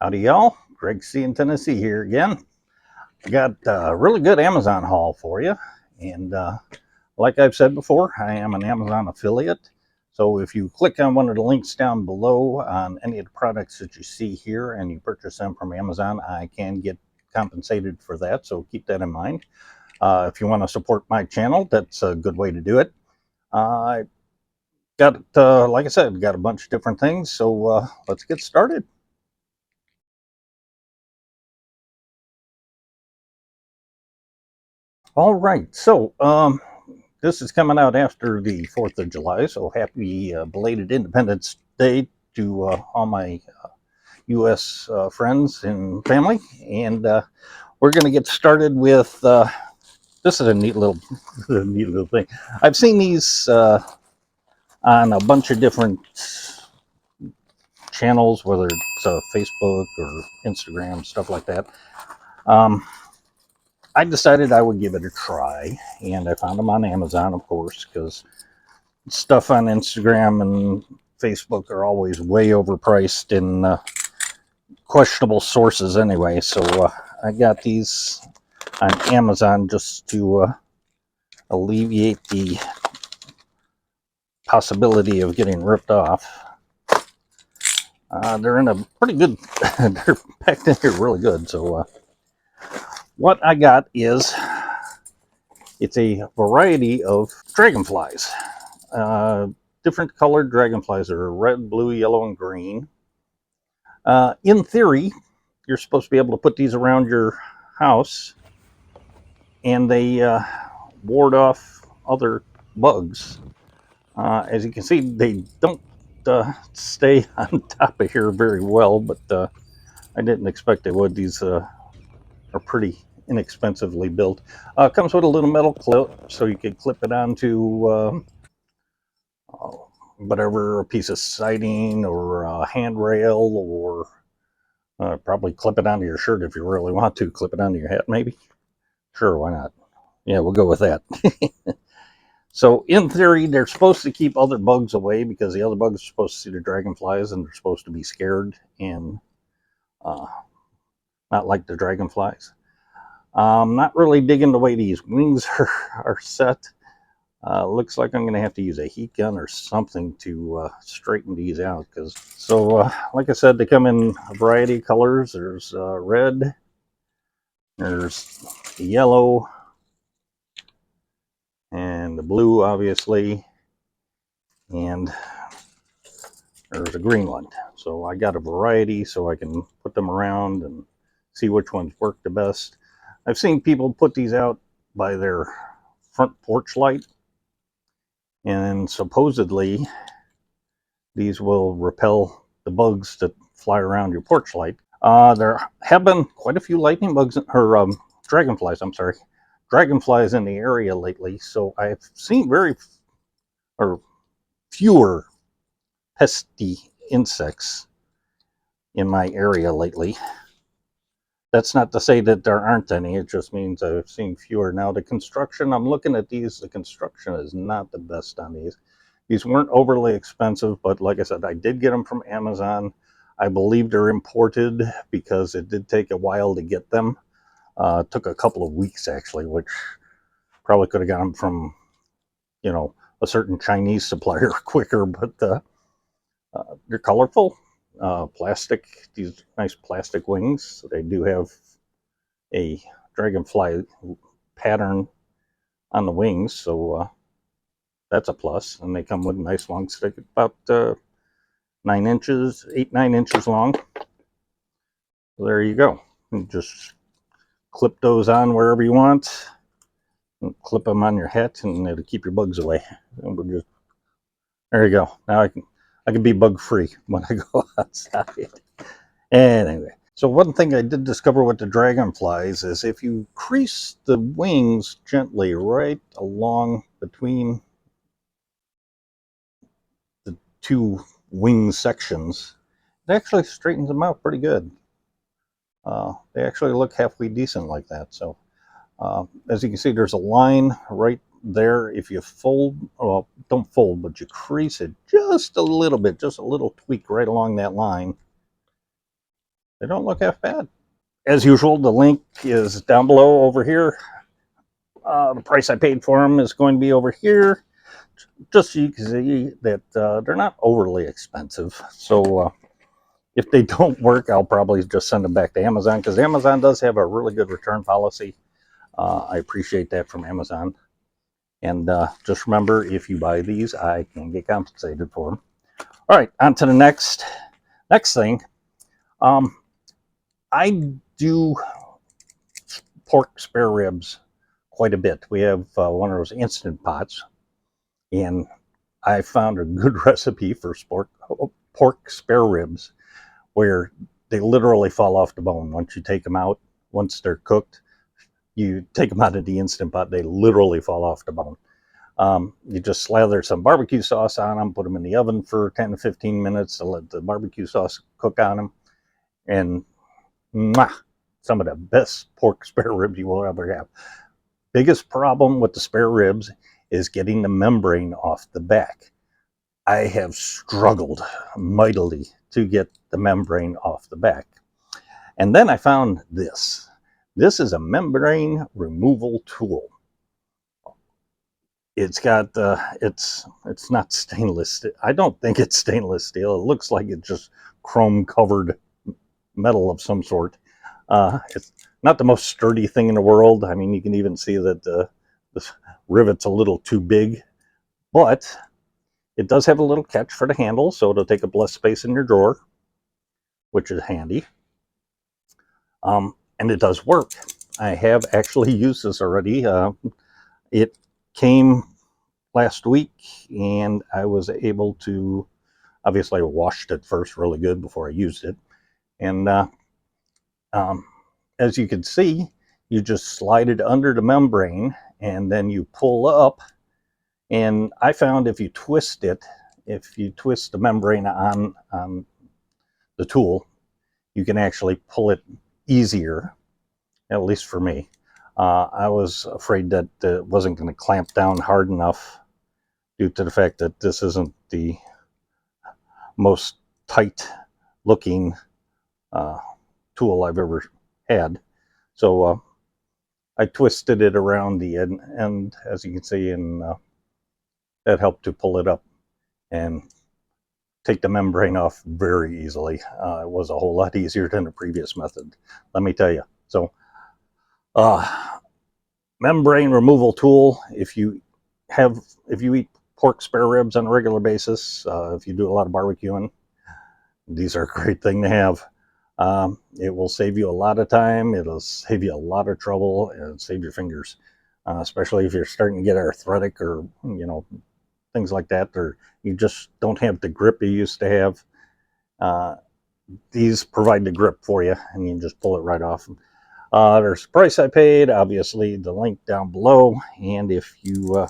Howdy, y'all. Greg C. in Tennessee here again. I got a really good Amazon haul for you. And like I've said before, I am an Amazon affiliate. So if you click on one of the links down below on any of the products that you see here and you purchase them from Amazon, I can get compensated for that. So keep that in mind. If you want to support my channel, that's a good way to do it. I got, like I said, got a bunch of different things. So let's get started. All right, so this is coming out after the 4th of July, so happy belated Independence Day to all my U.S. Friends and family. And we're going to get started with this is a neat little thing. I've seen these on a bunch of different channels, whether it's Facebook or Instagram, stuff like that. I decided I would give it a try, and I found them on Amazon, of course, because stuff on Instagram and Facebook are always way overpriced in questionable sources anyway. So I got these on Amazon just to alleviate the possibility of getting ripped off. They're in a pretty good, they're packed in here really good. So what I got is, it's a variety of dragonflies. Different colored dragonflies are red, blue, yellow, and green. In theory, you're supposed to be able to put these around your house, and they ward off other bugs. As you can see, they don't stay on top of here very well, but I didn't expect they would. These are pretty inexpensively built. Comes with a little metal clip, so you can clip it onto whatever, a piece of siding or a handrail, or probably clip it onto your shirt if you really want to. Clip it onto your hat, maybe. Sure, why not? Yeah, we'll go with that. So in theory, they're supposed to keep other bugs away, because the other bugs are supposed to see the dragonflies and they're supposed to be scared and not like the dragonflies. Not really digging the way these wings are set. Looks like I'm going to have to use a heat gun or something to straighten these out. So like I said, they come in a variety of colors. There's red, there's the yellow, and the blue, obviously, and there's a green one. So I got a variety so I can put them around and see which ones work the best. I've seen people put these out by their front porch light, and supposedly these will repel the bugs that fly around your porch light. There have been quite a few lightning bugs, or dragonflies, I'm sorry, dragonflies in the area lately, so I've seen fewer pesky insects in my area lately. That's not to say that there aren't any, it just means I've seen fewer. Now, the construction, I'm looking at these, the construction is not the best on these. These weren't overly expensive, but like I said, I did get them from Amazon. I believe they're imported because it did take a while to get them. It took a couple of weeks, actually, which probably could have got them from, you know, a certain Chinese supplier quicker, but they're colorful. Plastic, these nice plastic wings. They do have a dragonfly pattern on the wings, so that's a plus. And they come with a nice long stick, about 9 inches, 8-9 inches long. So there you go. You just clip those on wherever you want. And clip them on your hat, and it'll keep your bugs away. And we'll just, there you go. Now I can be bug free when I go outside. Anyway, so one thing I did discover with the dragonflies is if you crease the wings gently right along between the two wing sections, it actually straightens them out pretty good. They actually look halfway decent like that. So as you can see, there's a line right there. If you fold, well, don't fold, but you crease it just a little bit, just a little tweak right along that line, they don't look half bad. As usual, the link is down below over here. The price I paid for them is going to be over here, just so you can see that they're not overly expensive. So if they don't work, I'll probably just send them back to Amazon, because Amazon does have a really good return policy. I appreciate that from Amazon. And just remember, if you buy these, I can get compensated for them. All right, on to the next thing. I do pork spare ribs quite a bit. We have one of those instant pots, and I found a good recipe for pork spare ribs where they literally fall off the bone once you take them out. Once they're cooked, you take them out of the instant pot, they literally fall off the bone. You just slather some barbecue sauce on them, put them in the oven for 10 to 15 minutes to let the barbecue sauce cook on them, and some of the best pork spare ribs you will ever have. Biggest problem with the spare ribs is getting the membrane off the back. I have struggled mightily to get the membrane off the back. And then I found this. This is a membrane removal tool. It's got, it's not stainless steel. I don't think it's stainless steel. It looks like it's just chrome covered metal of some sort. It's not the most sturdy thing in the world. I mean, you can even see that the rivet's a little too big, but it does have a little catch for the handle, so it'll take up less space in your drawer, which is handy. And it does work. I have actually used this already. It came last week, and I was able to, obviously I washed it first really good before I used it. And as you can see, you just slide it under the membrane, and then you pull up. And I found if you twist the membrane on the tool, you can actually pull it easier, at least for me. I was afraid that it wasn't going to clamp down hard enough due to the fact that this isn't the most tight looking tool I've ever had. So I twisted it around the end, as you can see, and that helped to pull it up and take the membrane off very easily. It was a whole lot easier than the previous method, let me tell you. So membrane removal tool, if you eat pork spare ribs on a regular basis, if you do a lot of barbecuing, these are a great thing to have. It will save you a lot of time, it'll save you a lot of trouble, and save your fingers, especially if you're starting to get arthritic, or things like that, or you just don't have the grip you used to have. These provide the grip for you, and you can just pull it right off. There's the price I paid, obviously the link down below, and if you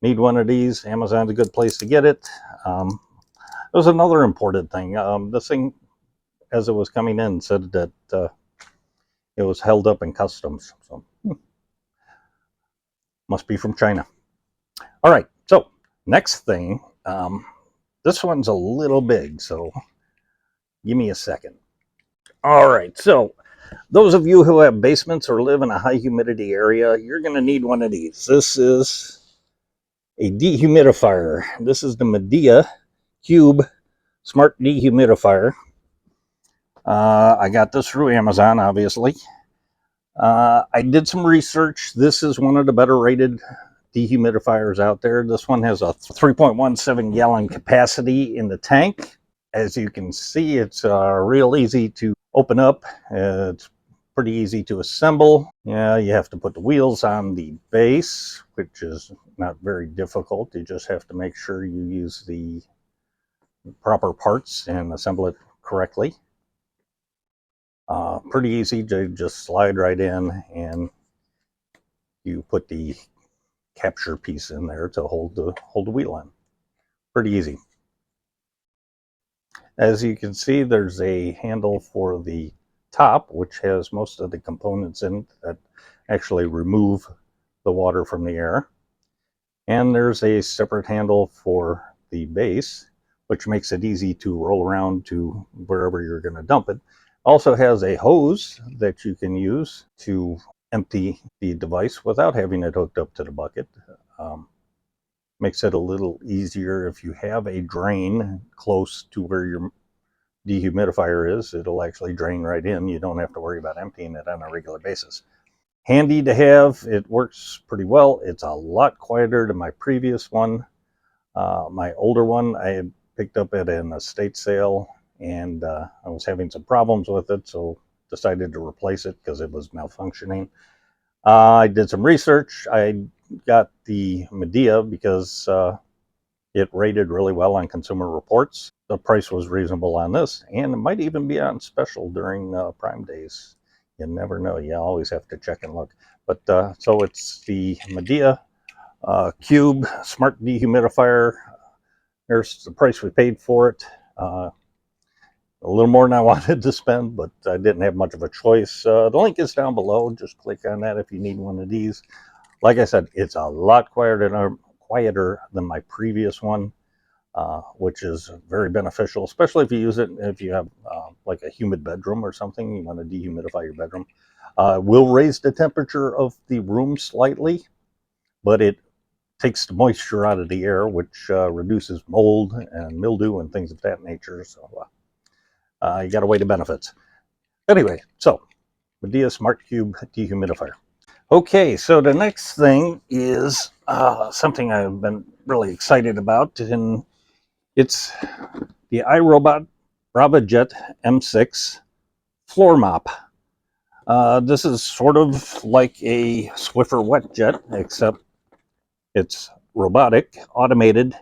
need one of these, Amazon's a good place to get it. There's another important thing. This thing, as it was coming in, said that it was held up in customs, so must be from China. All right, so next thing, this one's a little big, so give me a second. All right, so those of you who have basements or live in a high humidity area, you're going to need one of these. This is a dehumidifier. This is the Midea Cube Smart Dehumidifier. I got this through Amazon, obviously. I did some research. This is one of the better rated dehumidifiers out there. This one has a 3.17 gallon capacity in the tank. As you can see, it's real easy to open up. It's pretty easy to assemble. Yeah, you have to put the wheels on the base, which is not very difficult. You just have to make sure you use the proper parts and assemble it correctly. Pretty easy to just slide right in, and you put the capture piece in there to hold the wheel in. Pretty easy. As you can see, there's a handle for the top, which has most of the components in it that actually remove the water from the air. And there's a separate handle for the base, which makes it easy to roll around to wherever you're going to dump it. Also has a hose that you can use to empty the device without having it hooked up to the bucket. Makes it a little easier if you have a drain close to where your dehumidifier is. It'll actually drain right in. You don't have to worry about emptying it on a regular basis. Handy to have. It works pretty well. It's a lot quieter than my previous one. My older one I had picked up at an estate sale, and I was having some problems with it, so decided to replace it because it was malfunctioning. I did some research. I got the Midea because it rated really well on Consumer Reports. The price was reasonable on this, and it might even be on special during Prime Days. You never know. You always have to check and look. But so it's the Midea Cube Smart Dehumidifier. There's the price we paid for it. A little more than I wanted to spend, but I didn't have much of a choice. The link is down below. Just click on that if you need one of these. Like I said, it's a lot quieter than my previous one, which is very beneficial, especially if you use it if you have like a humid bedroom or something. You want to dehumidify your bedroom. Will raise the temperature of the room slightly, but it takes the moisture out of the air, which reduces mold and mildew and things of that nature. So you got to weigh the benefits. Anyway, so Midea Smart Cube Dehumidifier. Okay, so the next thing is something I've been really excited about, and it's the iRobot Braava Jet M6 floor mop. This is sort of like a Swiffer wet jet, except it's robotic, automated,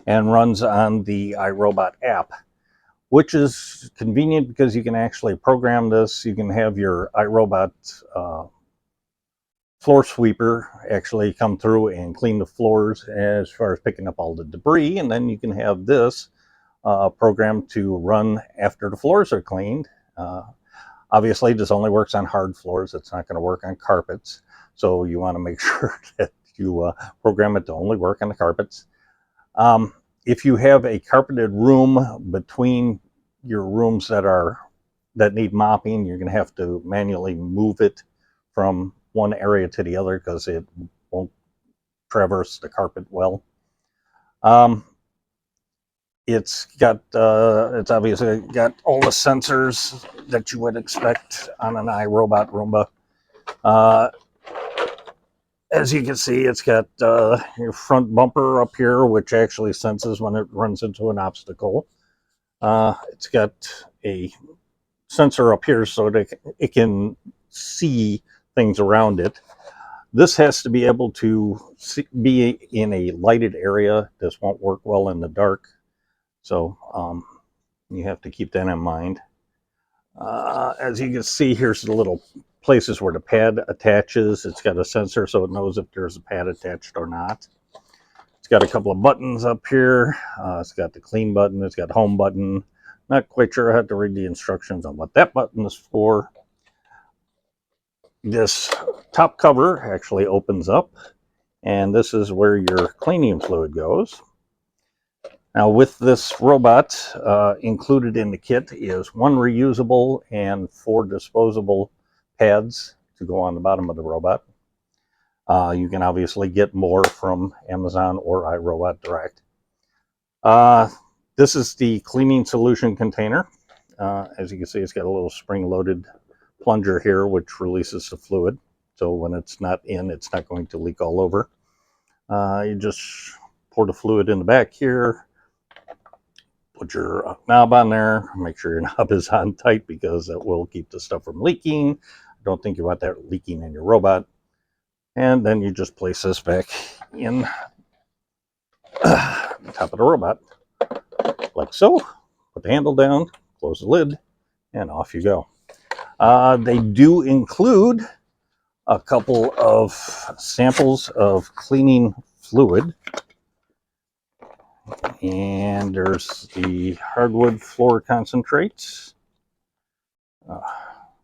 and runs on the iRobot app, which is convenient because you can actually program this. You can have your iRobot floor sweeper actually come through and clean the floors as far as picking up all the debris, and then you can have this programmed to run after the floors are cleaned. Obviously, this only works on hard floors. It's not going to work on carpets, so you want to make sure that you program it to only work on the carpets. If you have a carpeted room between your rooms that need mopping, you're going to have to manually move it from one area to the other because it won't traverse the carpet well. It's obviously got all the sensors that you would expect on an iRobot Roomba. As you can see, it's got your front bumper up here, which actually senses when it runs into an obstacle. It's got a sensor up here so that it can see things around it. This has to be able to be in a lighted area. This won't work well in the dark, so you have to keep that in mind. As you can see, here's the little places where the pad attaches. It's got a sensor so it knows if there's a pad attached or not. It's got a couple of buttons up here. It's got the clean button. It's got home button. Not quite sure. I have to read the instructions on what that button is for. This top cover actually opens up, and this is where your cleaning fluid goes. Now, with this robot, included in the kit is 1 reusable and 4 disposable pads to go on the bottom of the robot. You can obviously get more from Amazon or iRobot Direct. This is the cleaning solution container. As you can see, it's got a little spring-loaded plunger here, which releases the fluid. So when it's not in, it's not going to leak all over. You just pour the fluid in the back here. Put your knob on there. Make sure your knob is on tight because that will keep the stuff from leaking. I don't think you want that leaking in your robot. And then you just place this back in the top of the robot, like so. Put the handle down, close the lid, and off you go. They do include a couple of samples of cleaning fluid. And there's the hardwood floor concentrates.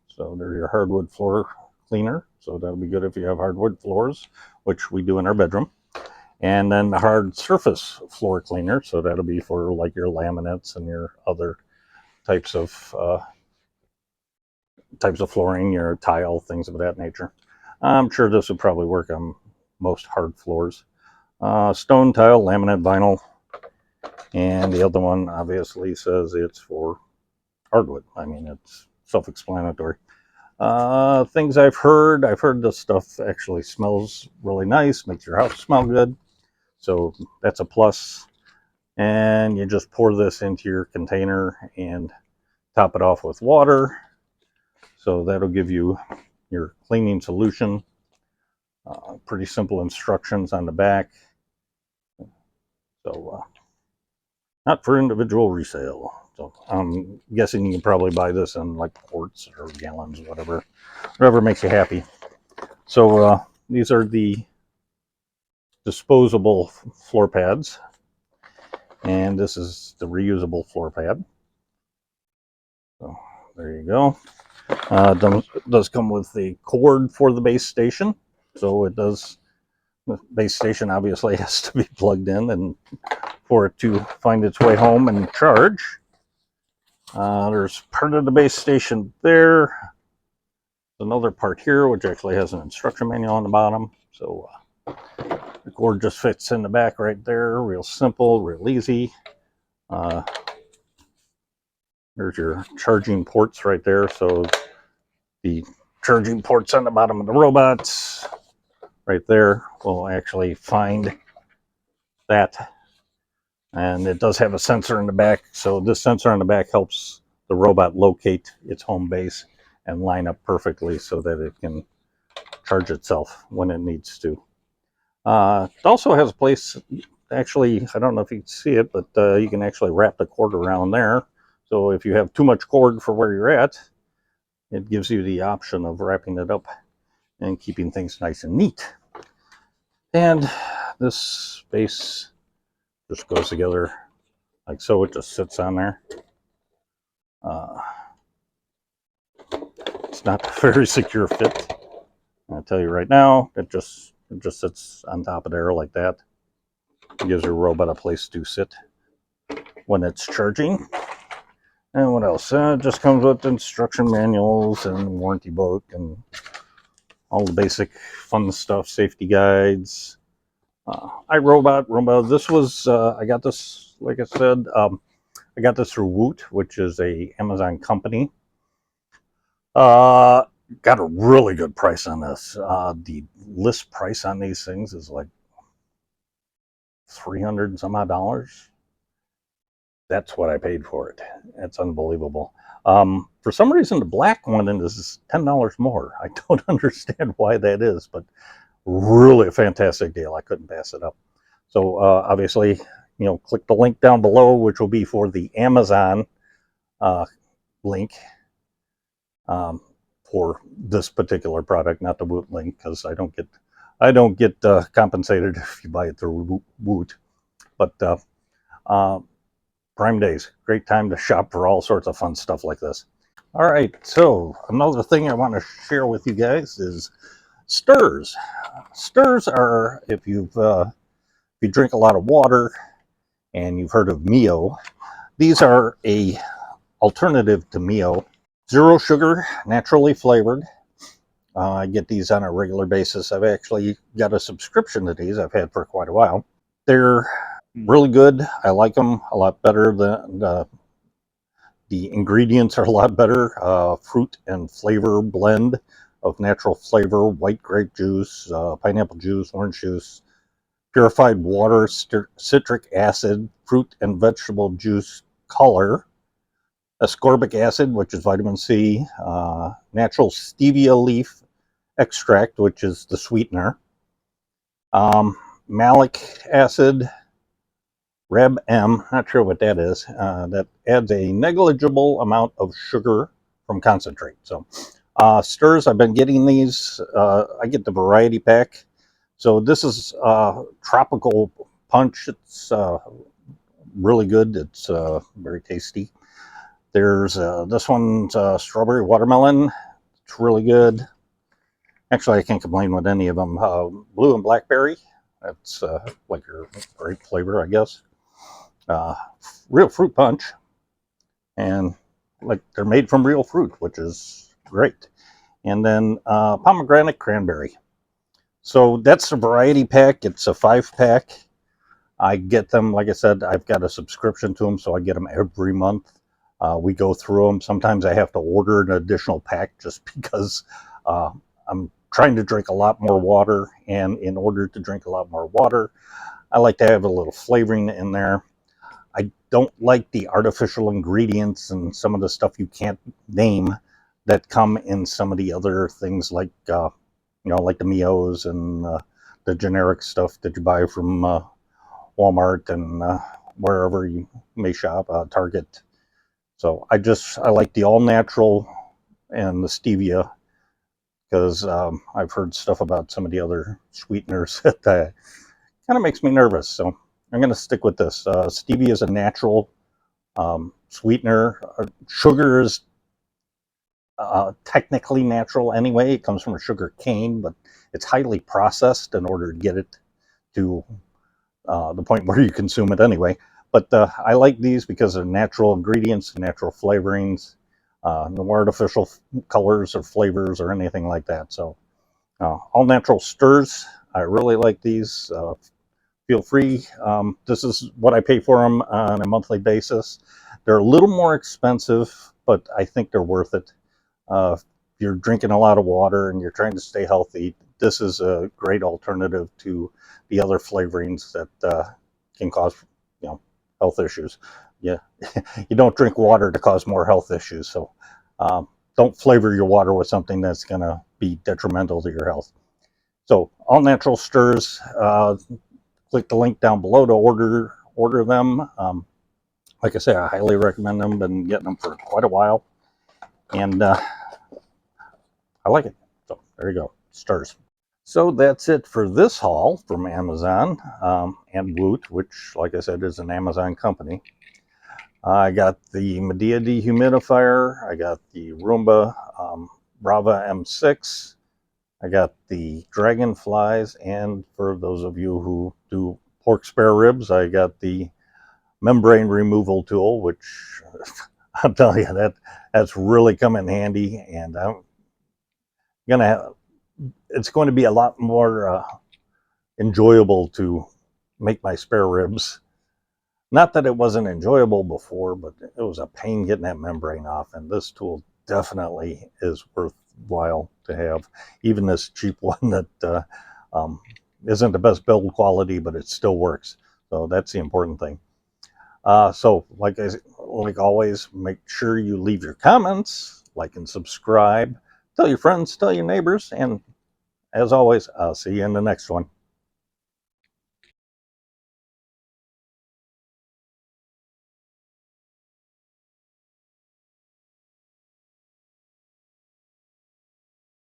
So there's your hardwood floor cleaner. So that'll be good if you have hardwood floors, which we do in our bedroom. And then the hard surface floor cleaner. So that'll be for like your laminates and your other types of types of flooring, your tile, things of that nature. I'm sure this would probably work on most hard floors. Stone tile, laminate vinyl, and the other one obviously says it's for hardwood. I mean, it's self-explanatory. Things I've heard this stuff actually smells really nice, makes your house smell good, so that's a plus. And you just pour this into your container and top it off with water, so that'll give you your cleaning solution. Pretty simple instructions on the back, so not for individual resale. So I'm guessing you can probably buy this in like quarts or gallons, whatever makes you happy. So these are the disposable floor pads, and this is the reusable floor pad. So there you go. It does come with the cord for the base station, so it does. The base station obviously has to be plugged in and for it to find its way home and charge. There's part of the base station there. Another part here which actually has an instruction manual on the bottom, so the cord just fits in the back right there. Real simple, real easy. There's your charging ports right there, so the charging ports on the bottom of the robots right there will actually find that. And it does have a sensor in the back, so this sensor on the back helps the robot locate its home base and line up perfectly so that it can charge itself when it needs to. It also has a place, actually, I don't know if you can see it, but you can actually wrap the cord around there. So if you have too much cord for where you're at, it gives you the option of wrapping it up and keeping things nice and neat. And this base just goes together like so. It just sits on there. It's not a very secure fit, I'll tell you right now. It just sits on top of there like that. It gives your robot a place to sit when it's charging. And what else? It just comes with instruction manuals and warranty book and all the basic fun stuff, safety guides. iRobot. This was, I got this, like I said, I got this through Woot, which is a Amazon company. Got a really good price on this. The list price on these things is like $300 and some odd dollars. That's what I paid for it. It's unbelievable. For some reason, the black one is $10 more. I don't understand why that is, but really a fantastic deal. I couldn't pass it up. So obviously, click the link down below, which will be for the Amazon link for this particular product, not the Woot link, because I don't get compensated if you buy it through Woot. But Prime Days, great time to shop for all sorts of fun stuff like this. All right, so another thing I want to share with you guys is Sturs. Sturs are, if you drink a lot of water and you've heard of Mio, these are a alternative to Mio. Zero sugar, naturally flavored. I get these on a regular basis. I've actually got a subscription to these I've had for quite a while. They're really good. I like them a lot better than the ingredients are a lot better. Fruit and flavor blend of natural flavor, white grape juice, pineapple juice, orange juice, purified water, citric acid, fruit and vegetable juice color, ascorbic acid, which is vitamin C, natural stevia leaf extract, which is the sweetener, malic acid, Reb M, not sure what that is, that adds a negligible amount of sugar from concentrate. So Sturs, I've been getting these. I get the variety pack. So this is tropical punch. It's really good. It's very tasty. There's this one's strawberry watermelon. It's really good. Actually, I can't complain with any of them. Blue and blackberry. That's like your grape flavor, I guess. Real fruit punch, and like they're made from real fruit, which is great. And then pomegranate cranberry. So that's a variety pack. It's a 5-pack. I get them, like I said, I've got a subscription to them, so I get them every month. We go through them. Sometimes I have to order an additional pack just because I'm trying to drink a lot more water, and in order to drink a lot more water, I like to have a little flavoring in there. I don't like the artificial ingredients and some of the stuff you can't name that come in some of the other things, like like the Mios and the generic stuff that you buy from Walmart and wherever you may shop, Target. So I like the all natural and the stevia, because I've heard stuff about some of the other sweeteners that kind of makes me nervous. So I'm going to stick with this. Stevia is a natural sweetener. Sugar is technically natural anyway. It comes from a sugar cane, but it's highly processed in order to get it to the point where you consume it anyway. But I like these because they're natural ingredients, natural flavorings, no artificial colors or flavors or anything like that. So all natural Sturs. I really like these. Feel free. This is what I pay for them on a monthly basis. They're a little more expensive, but I think they're worth it. If you're drinking a lot of water and you're trying to stay healthy, this is a great alternative to the other flavorings that can cause, health issues. Yeah, you don't drink water to cause more health issues. So don't flavor your water with something that's going to be detrimental to your health. So all natural Sturs. Click the link down below to order them. Like I say, I highly recommend them. Been getting them for quite a while, and I like it. So there you go, Sturs. So that's it for this haul from Amazon and Woot, which, like I said, is an Amazon company. I got the Midea dehumidifier. I got the Roomba Braava M6. I got the Dragonflies, and for those of you who do pork spare ribs, I got the membrane removal tool, which I'll tell you, that's really come in handy, and it's going to be a lot more enjoyable to make my spare ribs. Not that it wasn't enjoyable before, but it was a pain getting that membrane off, and this tool definitely is worthwhile to have. Even this cheap one that isn't the best build quality, but it still works. So that's the important thing. So like always, make sure you leave your comments, like and subscribe, tell your friends, tell your neighbors, and as always, I'll see you in the next one.